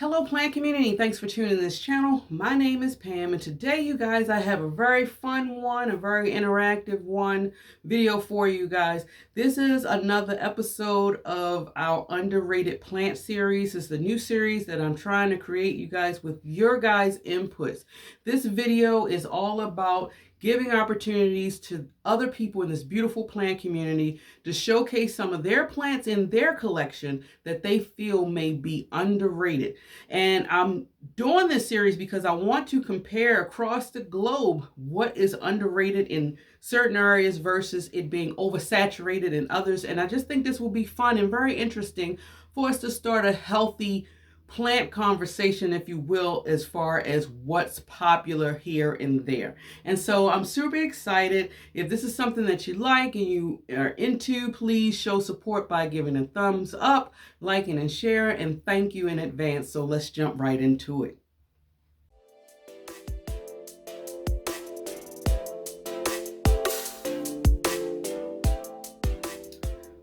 Hello plant community, thanks for tuning in this channel. My name is Pam and today you guys I have a very fun one, a very interactive one video for you guys. This is another episode of our underrated plant series. It's the new series that I'm trying to create you guys with your guys inputs. This video is all about giving opportunities to other people in this beautiful plant community to showcase some of their plants in their collection that they feel may be underrated. And I'm doing this series because I want to compare across the globe what is underrated in certain areas versus it being oversaturated in others. And I just think this will be fun and very interesting for us to start a healthy plant conversation, if you will, as far as what's popular here and there. And so I'm super excited. If this is something that you like and you are into, please show support by giving a thumbs up, liking and sharing, and thank you in advance. So let's jump right into it.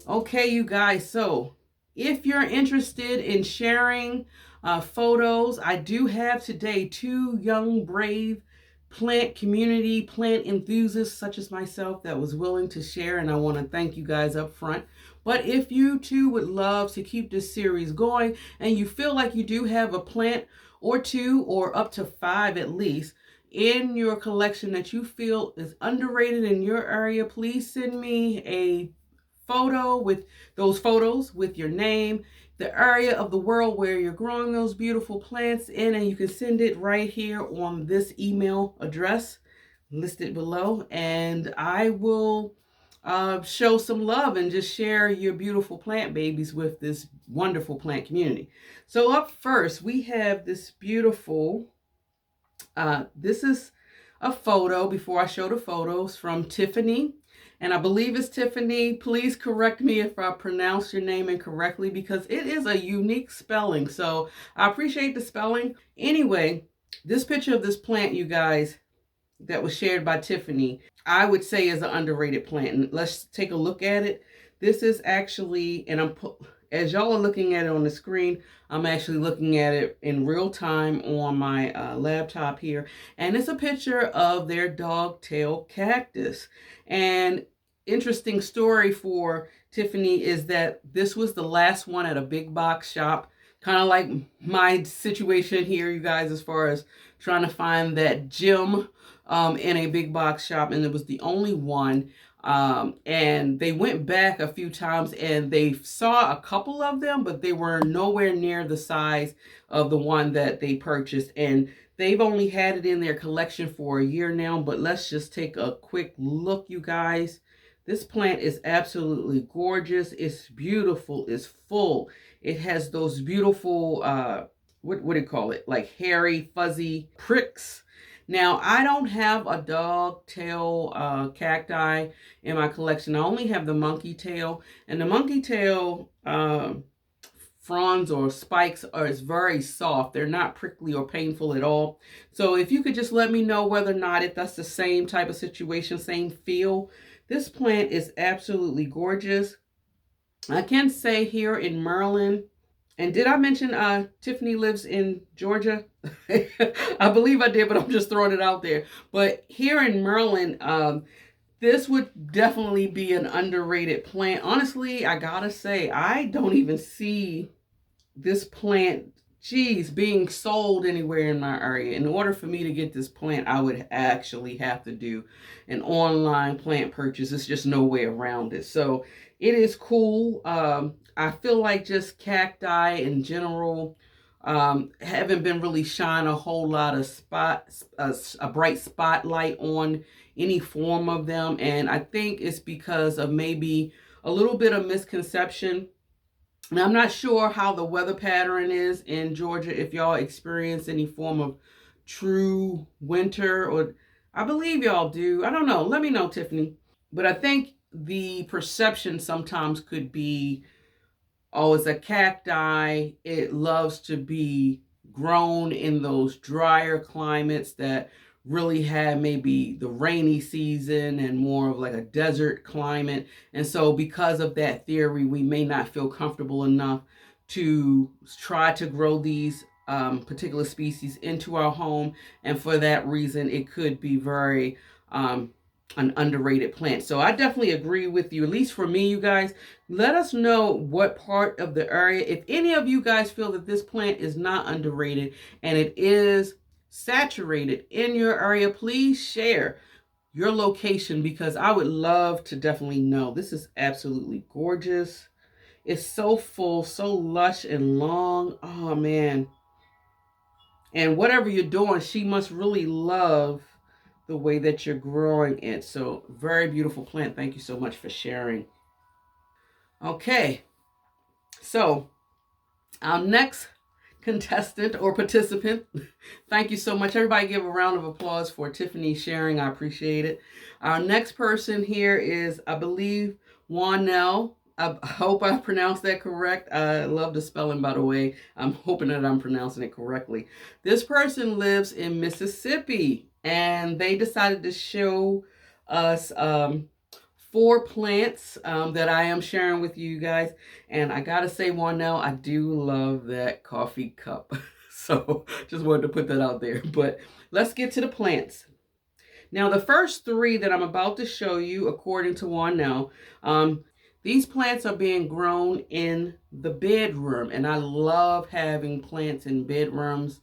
Okay, you guys, so if you're interested in sharing photos, I do have today two young, brave plant community, plant enthusiasts such as myself that was willing to share, and I want to thank you guys up front. But if you too would love to keep this series going and you feel like you do have a plant or two or up to 5 at least in your collection that you feel is underrated in your area, please send me a photo with those photos with your name, the area of the world where you're growing those beautiful plants in, and you can send it right here on this email address listed below, and I will show some love and just share your beautiful plant babies with this wonderful plant community. So up first we have this beautiful this is a photo before I show the photos from Tiffany. And I believe it's Tiffany. Please correct me if I pronounce your name incorrectly because it is a unique spelling. So I appreciate the spelling. Anyway, this picture of this plant, you guys, that was shared by Tiffany, I would say is an underrated plant. And let's take a look at it. This is actually, and as y'all are looking at it on the screen, I'm actually looking at it in real time on my laptop here. And it's a picture of their dogtail cactus. And interesting story for Tiffany is that this was the last one at a big box shop. Kind of like my situation here, you guys, as far as trying to find that gem in a big box shop. And it was the only one. And they went back a few times and they saw a couple of them, but they were nowhere near the size of the one that they purchased. And they've only had it in their collection for a year now, but let's just take a quick look, you guys. This plant is absolutely gorgeous. It's beautiful. It's full. It has those beautiful, what do you call it? Like hairy, fuzzy pricks. Now, I don't have a dog tail cacti in my collection. I only have the monkey tail. And the monkey tail fronds or spikes is very soft. They're not prickly or painful at all. So if you could just let me know whether or not if that's the same type of situation, same feel. This plant is absolutely gorgeous. I can say here in Maryland, and did I mention Tiffany lives in Georgia? I believe I did, but I'm just throwing it out there. But here in Maryland, this would definitely be an underrated plant. Honestly, I gotta say, I don't even see this plant, being sold anywhere in my area. In order for me to get this plant, I would actually have to do an online plant purchase. There's just no way around it. So it is cool. I feel like just cacti in general haven't been really shine a whole lot of a bright spotlight on any form of them. And I think it's because of maybe a little bit of misconception. Now, I'm not sure how the weather pattern is in Georgia, if y'all experience any form of true winter, or I believe y'all do. I don't know. Let me know, Tiffany. But I think the perception sometimes could be, oh, it's a cacti. It loves to be grown in those drier climates that really have maybe the rainy season and more of like a desert climate. And so because of that theory, we may not feel comfortable enough to try to grow these particular species into our home, and for that reason it could be very an underrated plant. So I definitely agree with you, at least for me. You guys, let us know what part of the area, if any of you guys feel that this plant is not underrated and it is saturated in your area, please share your location, because I would love to definitely know. This is absolutely gorgeous. It's so full, so lush and long. Oh man. And whatever you're doing, she must really love the way that you're growing it. So very beautiful plant. Thank you so much for sharing. Okay. So our next contestant or participant, thank you so much. Everybody give a round of applause for Tiffany sharing. I appreciate it. Our next person here is, I believe, Juanell. I hope I pronounced that correct. I love the spelling, by the way. I'm hoping that I'm pronouncing it correctly. This person lives in Mississippi, and they decided to show us 4 plants that I am sharing with you guys. And I gotta say, Juanell, I do love that coffee cup. So just wanted to put that out there. But let's get to the plants. Now, the first 3 that I'm about to show you, according to Juanell, these plants are being grown in the bedroom, and I love having plants in bedrooms.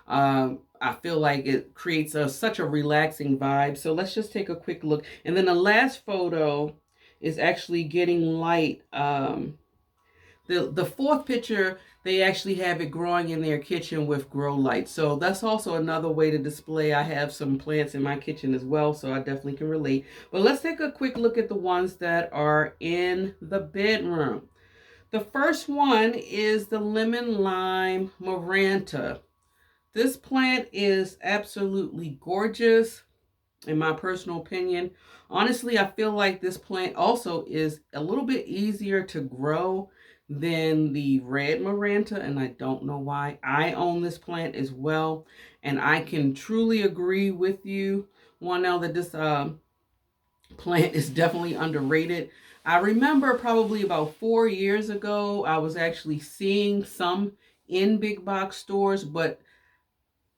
I feel like it creates such a relaxing vibe. So let's just take a quick look. And then the last photo is actually getting light. The fourth picture, they actually have it growing in their kitchen with grow lights. So that's also another way to display. I have some plants in my kitchen as well, so I definitely can relate. But let's take a quick look at the ones that are in the bedroom. The first one is the lemon lime maranta. This plant is absolutely gorgeous, in my personal opinion. Honestly, I feel like this plant also is a little bit easier to grow than the red maranta, and I don't know why. I own this plant as well, and I can truly agree with you, Juanell, that this plant is definitely underrated. I remember probably about 4 years ago, I was actually seeing some in big box stores, but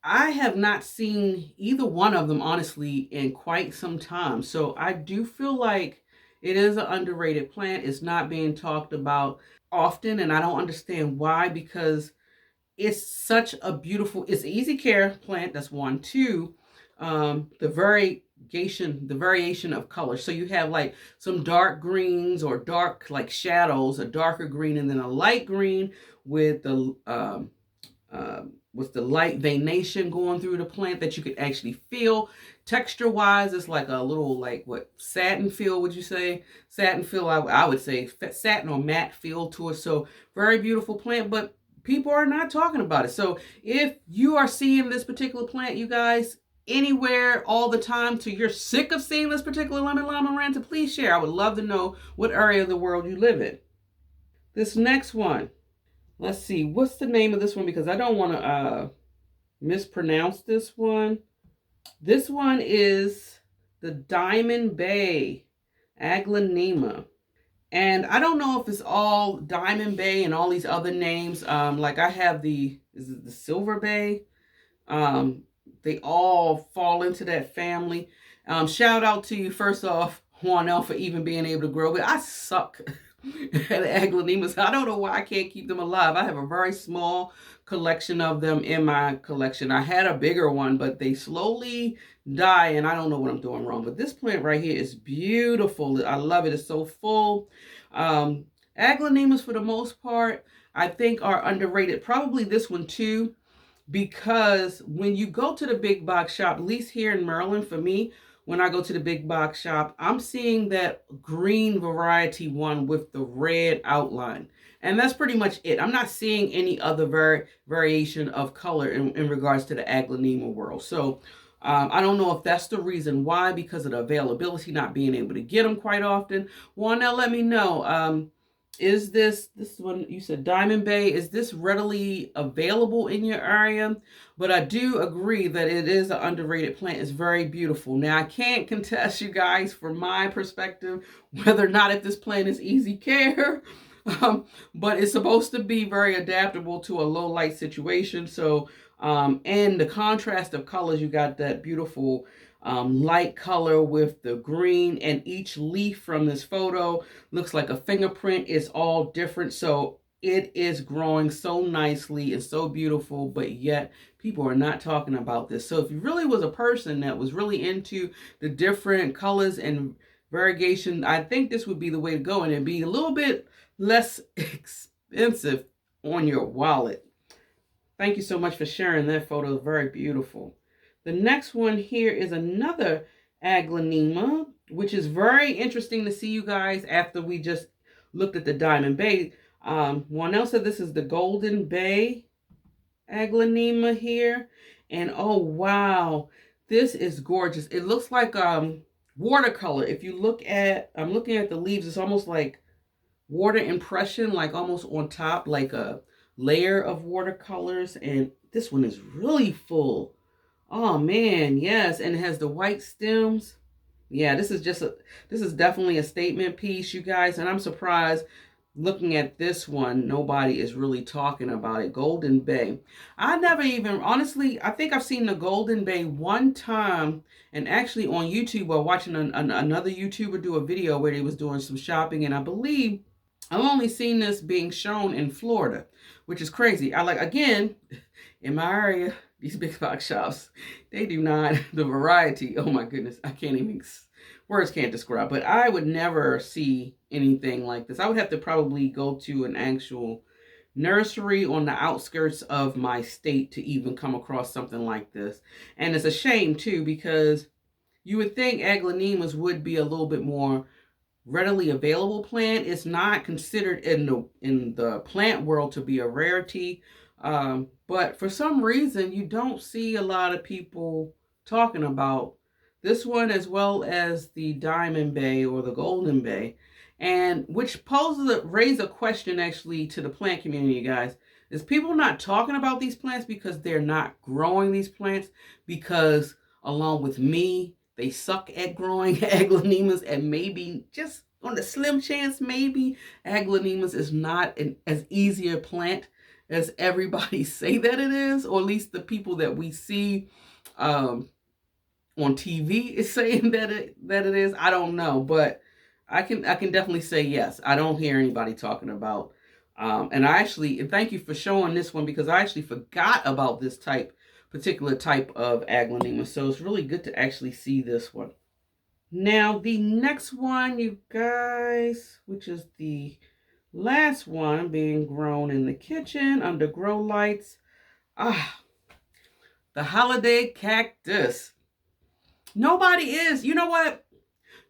I have not seen either one of them, honestly, in quite some time. So I do feel like it is an underrated plant. It's not being talked about often, and I don't understand why, because it's such a beautiful, it's an easy care plant. That's 1. 2, the variation of color. So you have like some dark greens or dark like shadows, a darker green, and then a light green with the light veination going through the plant that you could actually feel. Texture wise, it's like a little, like, what, satin feel, would you say? Satin feel, I would say satin or matte feel to it. So very beautiful plant, but people are not talking about it. So if you are seeing this particular plant, you guys, anywhere all the time, so you're sick of seeing this particular lemon lime maranta, please share. I would love to know what area of the world you live in. This next one, let's see, what's the name of this one? Because I don't want to mispronounce this one. This one is the Diamond Bay Aglaonema. And I don't know if it's all Diamond Bay and all these other names. Like I have is it the Silver Bay? They all fall into that family. Shout out to you, first off, Juanell, for even being able to grow it. I suck at aglaonemas. I don't know why I can't keep them alive. I have a very small collection of them in my collection. I had a bigger one, but they slowly die, and I don't know what I'm doing wrong. But this plant right here is beautiful. I love it. It's so full. Aglaonemas, for the most part, I think are underrated. Probably this one too, because when you go to the big box shop, at least here in Maryland, for me, when I go to the big box shop, I'm seeing that green variety one with the red outline. And that's pretty much it. I'm not seeing any other variation of color in regards to the aglaonema world. So I don't know if that's the reason why, because of the availability, not being able to get them quite often. Juanell, let me know. Is this one, you said Diamond Bay, is this readily available in your area? But I do agree that it is an underrated plant. It's very beautiful. Now, I can't contest, you guys, from my perspective, whether or not if this plant is easy care. but it's supposed to be very adaptable to a low light situation. So, and the contrast of colors, you got that beautiful light color with the green, and each leaf from this photo looks like a fingerprint. It's all different. So it is growing so nicely and so beautiful, but yet people are not talking about this. So if you really was a person that was really into the different colors and variegation, I think this would be the way to go, and it'd be a little bit less expensive on your wallet. Thank you so much for sharing that photo. Very beautiful. The next one here is another Aglaonema, which is very interesting to see, you guys, after we just looked at the Diamond Bay. One else said this is the Golden Bay Aglaonema here. And oh, wow, this is gorgeous. It looks like watercolor. If you look at, I'm looking at the leaves, it's almost like water impression, like almost on top, like a layer of watercolors. And this one is really full. Oh man, yes, and it has the white stems. Yeah, this is definitely a statement piece, you guys, and I'm surprised looking at this one, nobody is really talking about it. Golden Bay. I never even, honestly, I think I've seen the Golden Bay one time, and actually on YouTube, or watching another YouTuber do a video where he was doing some shopping, and I believe I've only seen this being shown in Florida, which is crazy. I like, again, in my area, these big box shops, they do not, the variety, oh my goodness, I can't even, words can't describe, but I would never see anything like this. I would have to probably go to an actual nursery on the outskirts of my state to even come across something like this. And it's a shame too, because you would think Aglaonemas would be a little bit more readily available plant. It's not considered in the plant world to be a rarity. But for some reason, you don't see a lot of people talking about this one, as well as the Diamond Bay or the Golden Bay, and which raises a question actually to the plant community, guys. Is people not talking about these plants because they're not growing these plants? Because along with me, they suck at growing Aglaonemas, and maybe just on the slim chance, maybe Aglaonemas is not as easy a plant as everybody say that it is, or at least the people that we see on TV is saying that it is. I don't know, but I can definitely say yes. I don't hear anybody talking about. And I actually, thank you for showing this one, because I actually forgot about this particular type of Aglaonema. So it's really good to actually see this one. Now the next one, you guys, which is the last one being grown in the kitchen under grow lights. The holiday cactus. Nobody is. You know what?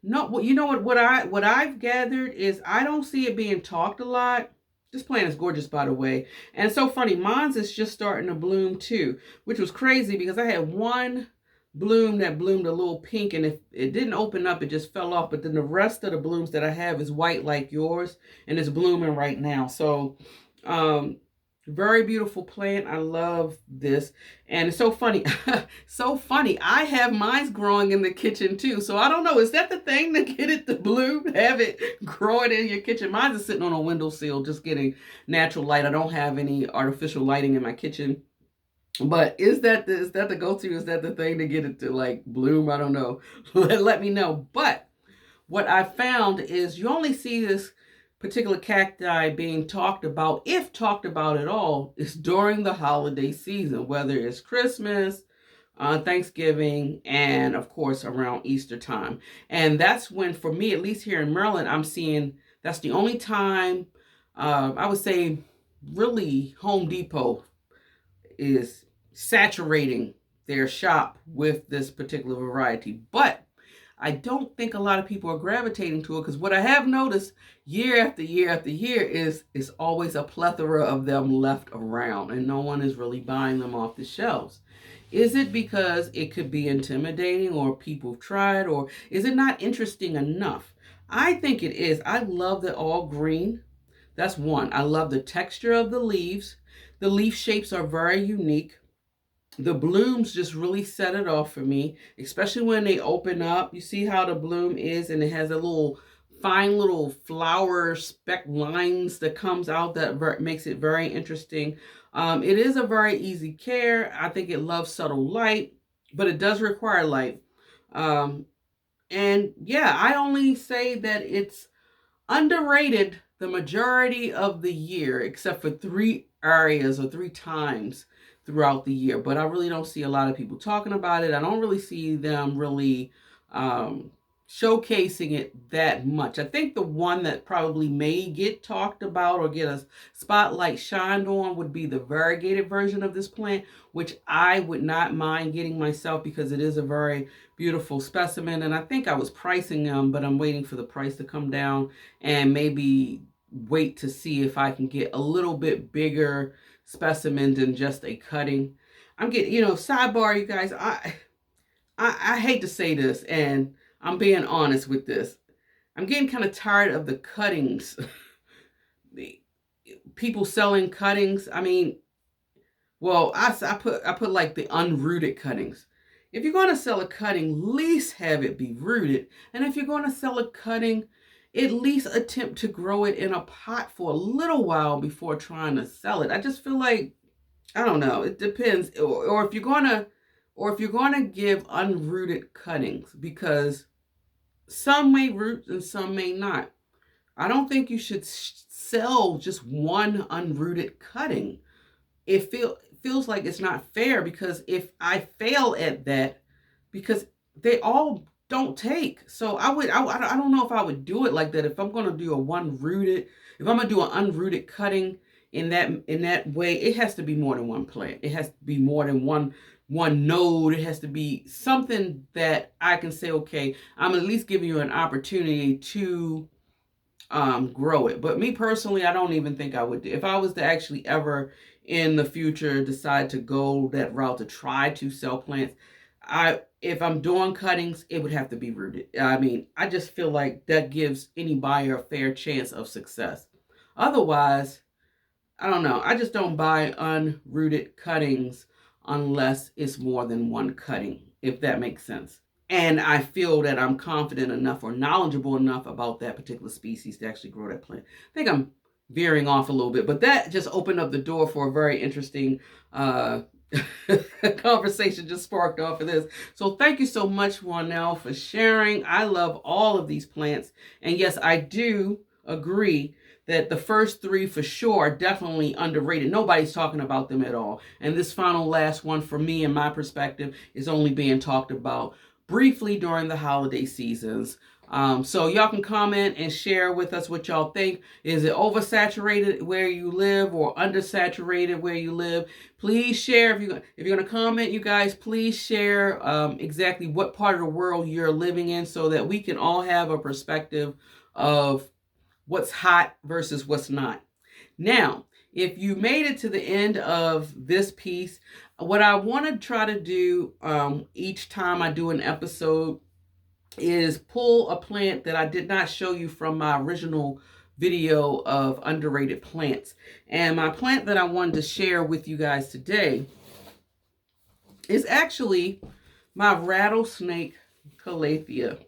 No, you know what I've gathered is I don't see it being talked a lot. This plant is gorgeous, by the way. And it's so funny. Mine's is just starting to bloom too, which was crazy because I had one bloom that bloomed a little pink, and if it didn't open up, it just fell off. But then the rest of the blooms that I have is white like yours, and it's blooming right now. So very beautiful plant. I love this. And it's so funny. So funny. I have mine growing in the kitchen too. So I don't know. Is that the thing to get it to bloom? Have it growing in your kitchen? Mine is sitting on a windowsill just getting natural light. I don't have any artificial lighting in my kitchen. But is that the go-to? Is that the thing to get it to like bloom? I don't know. Let me know. But what I found is you only see this particular cacti being talked about, if talked about at all, is during the holiday season, whether it's Christmas, Thanksgiving, and of course around Easter time. And that's when, for me, at least here in Maryland, I'm seeing that's the only time, I would say really Home Depot is saturating their shop with this particular variety. But I don't think a lot of people are gravitating to it, because what I have noticed year after year after year is always a plethora of them left around, and no one is really buying them off the shelves. Is it because it could be intimidating, or people have tried, or is it not interesting enough? I think it is. I love the all green. That's one. I love the texture of the leaves. The leaf shapes are very unique. The blooms just really set it off for me, especially when they open up. You see how the bloom is, and it has a little fine little flower speck lines that comes out that makes it very interesting. It is a very easy care. I think it loves subtle light, but it does require light. Um, and yeah, I only say that it's underrated the majority of the year, except for 3 areas or 3 times throughout the year. But I really don't see a lot of people talking about it. I don't really see them really um, showcasing it that much. I think the one that probably may get talked about or get a spotlight shined on would be the variegated version of this plant, which I would not mind getting myself because it is a very beautiful specimen. And I think I was pricing them, but I'm waiting for the price to come down and maybe wait to see if I can get a little bit bigger specimen than just a cutting. I'm getting, sidebar, you guys, I hate to say this, and I'm being honest with this. I'm getting kind of tired of the cuttings. The people selling cuttings. I mean, well, I put like the unrooted cuttings. If you're going to sell a cutting, at least have it be rooted. And if you're going to sell a cutting, at least attempt to grow it in a pot for a little while before trying to sell it. I just feel like, I don't know, it depends. Or if you're going to give unrooted cuttings, because some may root and some may not. I don't think you should sell just one unrooted cutting. It feels like it's not fair, because if I fail at that, because they all don't take. So I don't know if I would do it like that. If I'm going to do if I'm going to do an unrooted cutting in that way, it has to be more than one plant. It has to be more than one node. It has to be something that I can say, okay, I'm at least giving you an opportunity to grow it. But me personally, I don't even think I would do. If I was to actually ever in the future decide to go that route to try to sell plants, if I'm doing cuttings, it would have to be rooted. I mean, I just feel like that gives any buyer a fair chance of success. Otherwise, I don't know. I just don't buy unrooted cuttings unless it's more than one cutting, if that makes sense. And I feel that I'm confident enough or knowledgeable enough about that particular species to actually grow that plant. I think I'm veering off a little bit, but that just opened up the door for a very interesting conversation just sparked off of this. So thank you so much, Juanelle, for sharing. I love all of these plants. And yes, I do agree that the first 3 for sure are definitely underrated. Nobody's talking about them at all. And this final last one, for me and my perspective, is only being talked about briefly during the holiday seasons. So y'all can comment and share with us what y'all think. Is it oversaturated where you live or undersaturated where you live? Please share. If you're going to comment, you guys, please share exactly what part of the world you're living in, so that we can all have a perspective of what's hot versus what's not. Now, if you made it to the end of this piece, what I want to try to do each time I do an episode is pull a plant that I did not show you from my original video of underrated plants. And my plant that I wanted to share with you guys today is actually my rattlesnake calathea.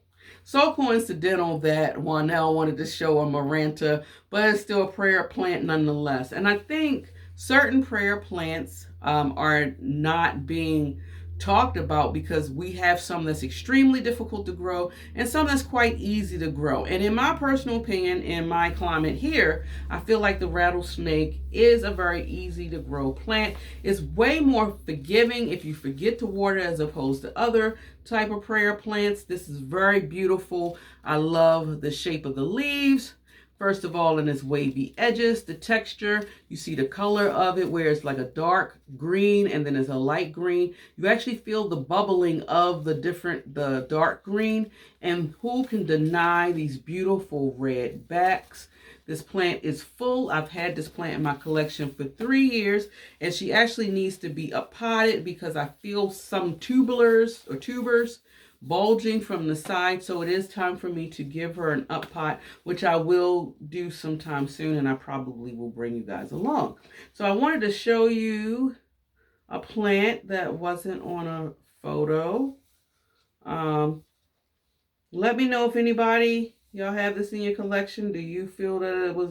So coincidental that Juanelle wanted to show a Maranta, but it's still a prayer plant nonetheless. And I think certain prayer plants are not being talked about because we have some that's extremely difficult to grow and some that's quite easy to grow. And in my personal opinion, in my climate here, I feel like the rattlesnake is a very easy to grow plant. It's way more forgiving if you forget to water as opposed to other type of prayer plants. This is very beautiful. I love the shape of the leaves. First of all, in its wavy edges, the texture, you see the color of it where it's like a dark green and then it's a light green. You actually feel the bubbling of the dark green. And who can deny these beautiful red backs? This plant is full. I've had this plant in my collection for 3 years, and she actually needs to be uppotted because I feel some tubers bulging from the side. So it is time for me to give her an up pot, which I will do sometime soon, and I probably will bring you guys along. So I wanted to show you a plant that wasn't on a photo. Let me know if anybody Y'all have this in your collection? Do you feel that it was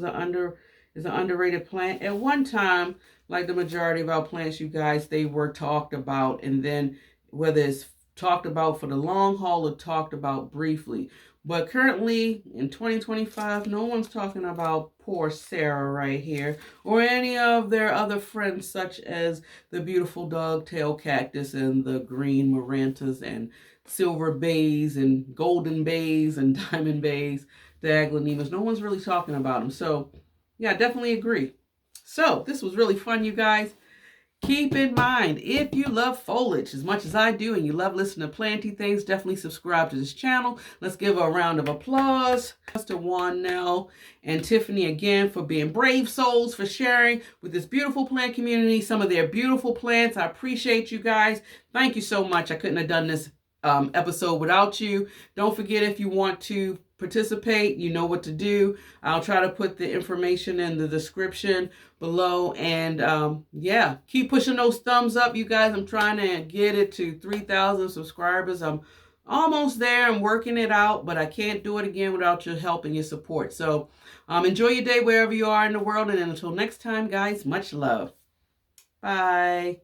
is an underrated plant? At one time, like the majority of our plants, you guys, they were talked about, and then whether it's talked about for the long haul or talked about briefly. But currently in 2025, no one's talking about poor Sarah right here or any of their other friends, such as the beautiful dogtail cactus and the green marantas and silver bays and golden bays and diamond bays, the aglaonemas. No one's really talking about them. So, yeah, I definitely agree. So, this was really fun, you guys. Keep in mind, if you love foliage as much as I do and you love listening to planty things, definitely subscribe to this channel. Let's give a round of applause to Juan Nell and Tiffany again for being brave souls, for sharing with this beautiful plant community some of their beautiful plants. I appreciate you guys. Thank you so much. I couldn't have done this episode without you. Don't forget, if you want to participate, you know what to do. I'll try to put the information in the description below. And yeah, keep pushing those thumbs up, you guys. I'm trying to get it to 3,000 subscribers. I'm almost there. I'm working it out, but I can't do it again without your help and your support. So enjoy your day wherever you are in the world. And until next time, guys, much love. Bye.